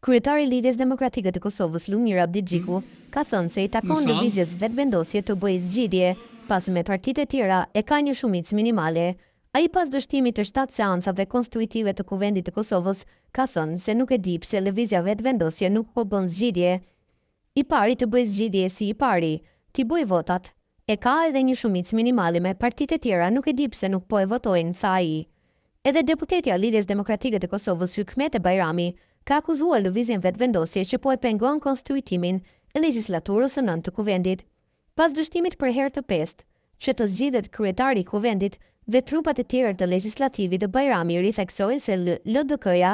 Kryetari i Lidhjes Demokratike të Kosovës, Lumir Abdigjiku, ka thënë se i takon lëvizjes vetëvendosje të bëjë zgjidhje, pas me partitë e tjera e ka një shumicë minimale. Ai pas dështimit të 7 seancave konstitutive të Kuvendit të Kosovës, ka thënë se nuk e di pse lëvizja vetëvendosje nuk po bën zgjidhje. I pari të bëjë zgjidhje si i pari, ti bëj votat. E ka edhe një shumicë minimale me partitë e tjera, nuk e di pse nuk po e votojnë, tha ai. Edhe deputetja e Lidhjes Demokratike të Kosovës, Hykmete Bajrami, ka akuzuar lëvizjen vetëvendosje që po e pengon konstituitimin e legjislaturës së nëntë të Kuvendit. Pas dështimit për herë të pestë, që të zgjidhet kryetari i Kuvendit dhe trupat e tjerë të legjislativit, Bajrami ritheksoi se LDK-ja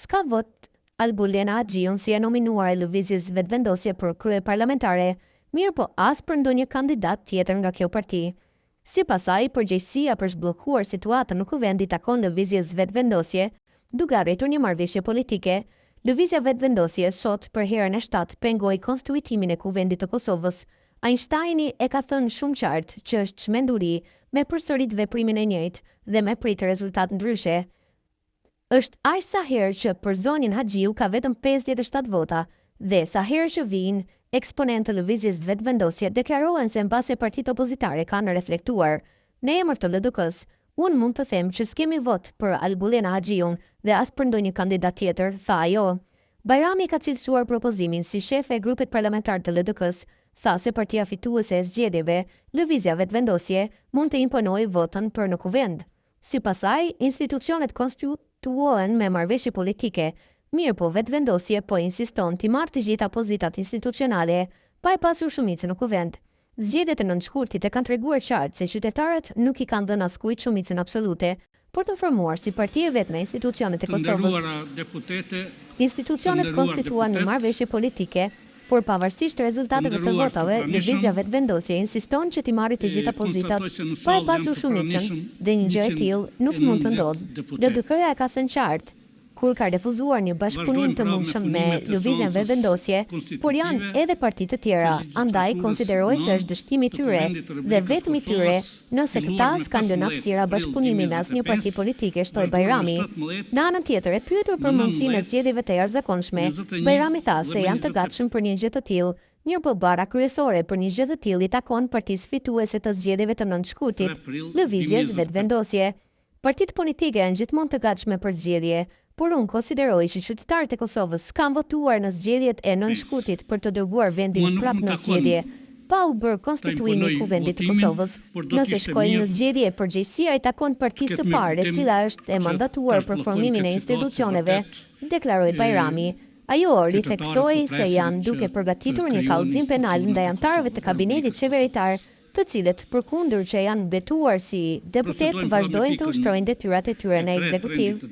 s'ka vot Albulena Axhiun si e nominuar e lëvizjes vetëvendosje për krye parlamentare, mirë po as për ndonjë kandidat tjetër nga kjo parti. Sipas saj, përgjegjësia për zhbllokuar situatën në Kuvend i takon lëvizjes vetëvendosje, duke arritur një marrëveshje politike. Lëvizja vetëvendosje sot për herën e 7 pengoi konstituitimin e Kuvendit të Kosovës. Einsteini e ka thënë shumë qartë që është çmenduri me përsërit veprimin e njëjtë dhe me pritë rezultat ndryshe. Është aq sa herë që për zonin Haxhiu ka vetëm 57 vota dhe sa herë që vijnë eksponentë të lëvizjes vetëvendosje deklarohen se mbase partitë opozitare kanë reflektuar në emër të LDK-s. Unë mund të them që s'kemi vot për Albulena Axhiun dhe as për ndonjë kandidat tjetër, tha ajo. Bajrami ka cilësuar propozimin si shefe e grupit parlamentar të LDK-s, tha se partia fituese e zgjedhjeve, lëvizja vetëvendosje, mund të imponojë votën për në Kuvend. Sipas saj, institucionet konstituohen me marrëveshje politike, mirë po vetëvendosje po insiston t'i marrë të gjitha pozitat institucionale pa e pasur shumicën në Kuvend. Zgjedhjet e nënshkurtit e kanë treguar qartë se qytetarët nuk i kanë dhënë askujt shumicën absolute, por të formuar si parti e vetme institucionet e Kosovës. Institucionet konstituohen në marrëveshje politike, por pavarësisht rezultateve të votave, lëvizja vetëvendosje insiston që t'i marrë të gjitha pozitat pa e pasur shumicën dhe një gjë e tillë nuk mund të ndodhë. LDK-ja e ka thënë qartë, kur ka refuzuar një bashkëpunim të mundshëm me lëvizjen vetëvendosje, por janë edhe partitë të tjera, andaj konsideroj se është dështimi i tyre dhe vetëm i tyre nëse këta s'kan lënë hapësira bashkëpunimi me asnjë parti politike, shtoi Bajrami. Në anën tjetër, e pyetur për mundësinë e zgjedhjeve të jashtëzakonshme, Bajrami tha se janë të gatshëm për një gjë të tillë, mirë po bara kryesore për një gjë të tillë i takon partisë fituese të zgjedhjeve të nënshkurtit, lëvizjes vetëvendosje. Partitë politike janë gjithmonë të gatshme për zgjedhje, por unë konsideroj që qytetarët e Kosovës kanë votuar në zgjedhjet e nënshkurtit për të dërguar vendin prapë në zgjedhje, pa u bërë konstituimi i Kuvendit të Kosovës. Nëse shkojnë në zgjedhje, përgjegjësia i takon partisë së parë, e cila është e mandatuar për formimin e institucioneve, deklaroi Bajrami. Ajo ritheksoi se janë duke përgatitur një kallëzim penal ndaj anëtarëve të kabinetit qeveritar, të cilët përkundër që janë betuar si deputet vazhdojnë të ushtrojnë detyrat e tyre në ekzekutiv.